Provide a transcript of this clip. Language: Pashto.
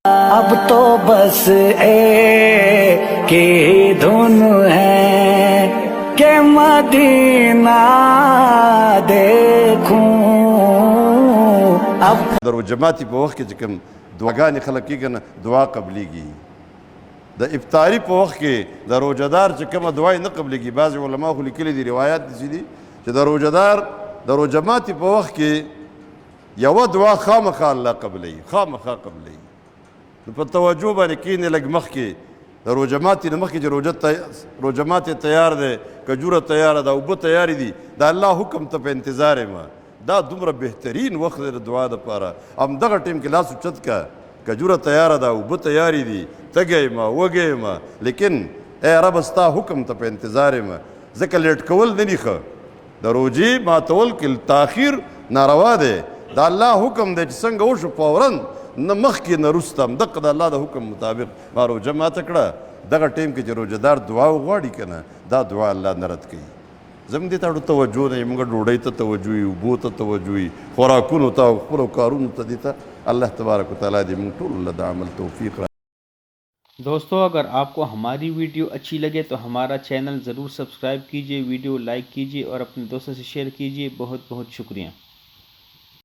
अब तो बस एक ही धुन है कि मदीना देखूं अब درو جماعتي په وخت کې چې کوم دعاګانې خلک کېږي نه دعا قبلېږي د افطاري په وخت کې د روژهدار چې کومه دعا نه قبلېږي بعضې علما خو لیکلي دي روایات داسې دي چې د روژهدار د روژه ماتي په وخت کې یوه دعا خامخا الله قبلوي خامخا قبلوي نو په توجه باندې کښېنې لږ مخکې د روژه ماتي نه مخکې چې روژه ماتې تیار دی کجوره تیاره ده اوبه تیارې دي د الله حکم ته په انتظار یم دا دومره بهترین وخت دی د دعا دپاره همدغه ټیم کې لاس اوچت که کجوره تیاره ده اوبه تیارې دي تږی یم وږی یم لیکن ای ربه ستا حکم ته په انتظار یم ځکه لیټ کول نه دي ښه د روژې ماتول کې تاخیر ناروا دی د الله حکم دی چې څنګه وشو فورا نه مخکې نه وروسته همدغه د الله د حکم مطابق ما روژه ماته کړه دغه ټیم کې چې روژهدار دعا وغواړي که نه دا دعا الله نه رد کوي زموږ دې ته اړو توجه نه وي موږ ډوډۍ ته توجه وي اوبو ته توجه وي خوراکونو ته او خپلو کارونو ته دې ته الله تبارک وتعالی دې موږ ټولو له د عمل توفیق را दोस्तों अगर आपको हमारी वीडियो अच्छी लगे तो हमारा चैनल ज़रूर सब्सक्राइब कीजिए, वीडियो लाइक कीजिए और अपने दोस्तों से शेयर कीजिए। बहुत बहुत शुक्रिया।